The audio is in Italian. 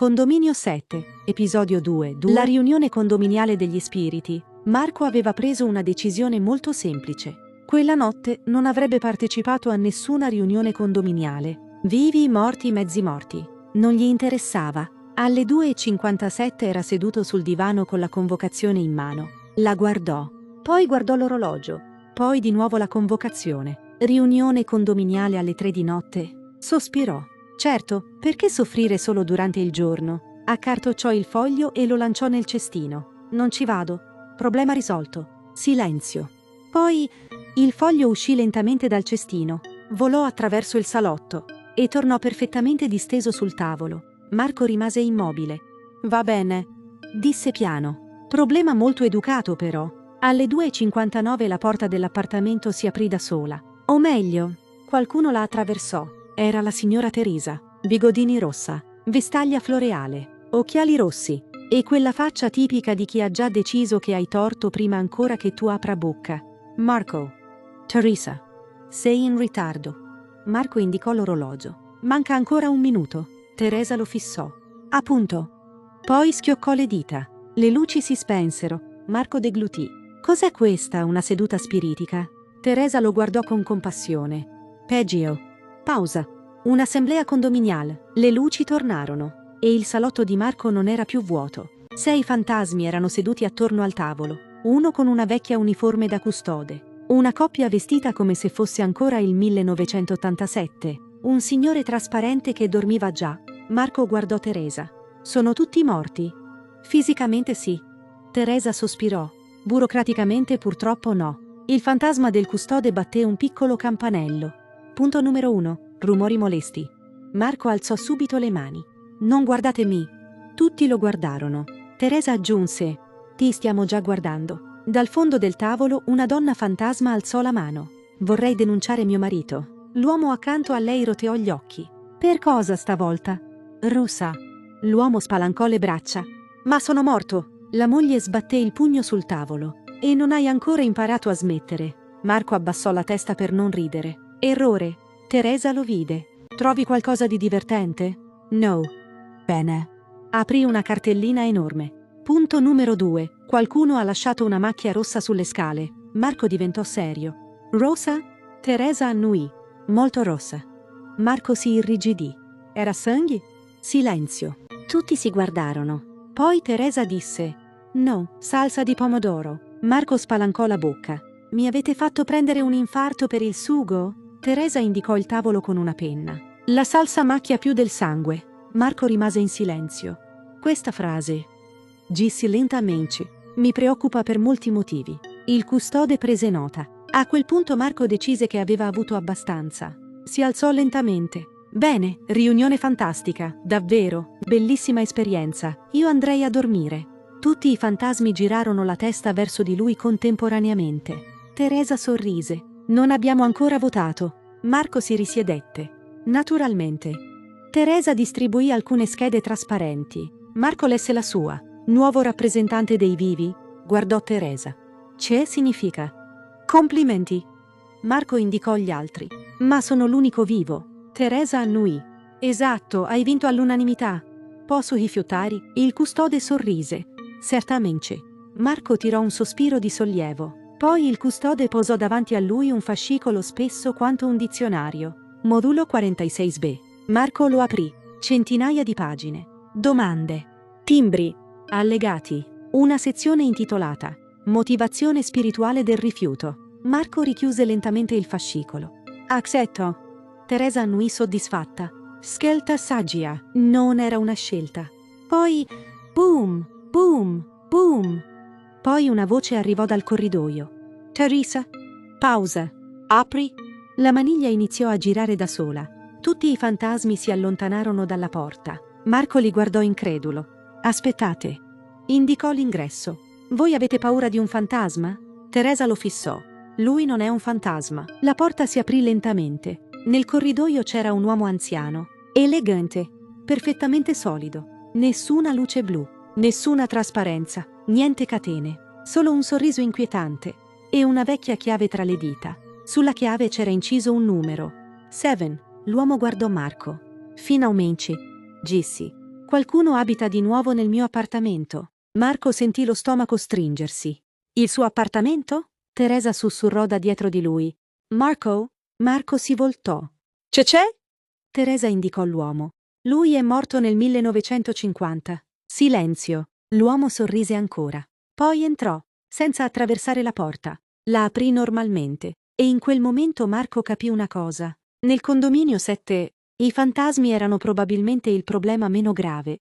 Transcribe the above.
Condominio 7, episodio 2. La riunione condominiale degli spiriti. Marco aveva preso una decisione molto semplice. Quella notte non avrebbe partecipato a nessuna riunione condominiale. Vivi, morti, mezzi morti. Non gli interessava. Alle 2:57 era seduto sul divano con la convocazione in mano. La guardò. Poi guardò l'orologio. Poi di nuovo la convocazione. Riunione condominiale alle 3 di notte. Sospirò. Certo, perché soffrire solo durante il giorno? Accartocciò il foglio e lo lanciò nel cestino. Non ci vado. Problema risolto. Silenzio. Poi il foglio uscì lentamente dal cestino, volò attraverso il salotto e tornò perfettamente disteso sul tavolo. Marco rimase immobile. Va bene, disse piano. Problema molto educato però. Alle 2:59 la porta dell'appartamento si aprì da sola. O meglio, qualcuno la attraversò. Era la signora Teresa, bigodini rossa, vestaglia floreale, occhiali rossi e quella faccia tipica di chi ha già deciso che hai torto prima ancora che tu apra bocca. Marco. Teresa. Sei in ritardo. Marco indicò l'orologio. Manca ancora 1 minuto. Teresa lo fissò. Appunto. Poi schioccò le dita. Le luci si spensero. Marco deglutì. Cos'è questa, una seduta spiritica? Teresa lo guardò con compassione. Peggio. Pausa. Un'assemblea condominiale. Le luci tornarono. E il salotto di Marco non era più vuoto. 6 fantasmi erano seduti attorno al tavolo. Uno con una vecchia uniforme da custode. Una coppia vestita come se fosse ancora il 1987. Un signore trasparente che dormiva già. Marco guardò Teresa. Sono tutti morti? Fisicamente sì. Teresa sospirò. Burocraticamente purtroppo no. Il fantasma del custode batté un piccolo campanello. Punto numero 1. Rumori molesti. Marco alzò subito le mani. Non guardatemi. Tutti lo guardarono. Teresa aggiunse. Ti stiamo già guardando. Dal fondo del tavolo una donna fantasma alzò la mano. Vorrei denunciare mio marito. L'uomo accanto a lei roteò gli occhi. Per cosa stavolta? Russa. L'uomo spalancò le braccia. Ma sono morto. La moglie sbatté il pugno sul tavolo. E non hai ancora imparato a smettere. Marco abbassò la testa per non ridere. Errore. Teresa lo vide. Trovi qualcosa di divertente? No. Bene. Aprì una cartellina enorme. Punto numero 2. Qualcuno ha lasciato una macchia rossa sulle scale. Marco diventò serio. Rosa? Teresa annuì. Molto rossa. Marco si irrigidì. Era sangue? Silenzio. Tutti si guardarono. Poi Teresa disse: No, salsa di pomodoro. Marco spalancò la bocca. Mi avete fatto prendere un infarto per il sugo? Teresa indicò il tavolo con una penna. La salsa macchia più del sangue. Marco rimase in silenzio. Questa frase, dissi lentamente, mi preoccupa per molti motivi. Il custode prese nota. A quel punto Marco decise che aveva avuto abbastanza. Si alzò lentamente. Bene, riunione fantastica, davvero, bellissima esperienza. Io andrei a dormire. Tutti i fantasmi girarono la testa verso di lui contemporaneamente. Teresa sorrise. Non abbiamo ancora votato. Marco si risiedette. Naturalmente. Teresa distribuì alcune schede trasparenti. Marco lesse la sua. Nuovo rappresentante dei vivi. Guardò Teresa. C'è significa. Complimenti. Marco indicò gli altri. Ma sono l'unico vivo. Teresa annuì. Esatto, hai vinto all'unanimità. Posso rifiutare? Il custode sorrise. Certamente. Marco tirò un sospiro di sollievo. Poi il custode posò davanti a lui un fascicolo spesso quanto un dizionario. Modulo 46b. Marco lo aprì. Centinaia di pagine. Domande. Timbri. Allegati. Una sezione intitolata Motivazione spirituale del rifiuto. Marco richiuse lentamente il fascicolo. Accetto. Teresa annuì soddisfatta. Scelta saggia. Non era una scelta. Poi boom, boom, boom. Poi una voce arrivò dal corridoio. Teresa? Pausa. Apri? La maniglia iniziò a girare da sola. Tutti i fantasmi si allontanarono dalla porta. Marco li guardò incredulo. Aspettate. Indicò l'ingresso. Voi avete paura di un fantasma? Teresa lo fissò. Lui non è un fantasma. La porta si aprì lentamente. Nel corridoio c'era un uomo anziano. Elegante. Perfettamente solido. Nessuna luce blu. Nessuna trasparenza. Niente catene, solo un sorriso inquietante e una vecchia chiave tra le dita. Sulla chiave c'era inciso un numero. 7. L'uomo guardò Marco. Finalmente, disse. Qualcuno abita di nuovo nel mio appartamento. Marco sentì lo stomaco stringersi. Il suo appartamento? Teresa sussurrò da dietro di lui. Marco? Marco si voltò. C'è? Teresa indicò l'uomo. Lui è morto nel 1950. Silenzio. L'uomo sorrise ancora. Poi entrò, senza attraversare la porta. La aprì normalmente, e in quel momento Marco capì una cosa. Nel condominio 7, i fantasmi erano probabilmente il problema meno grave.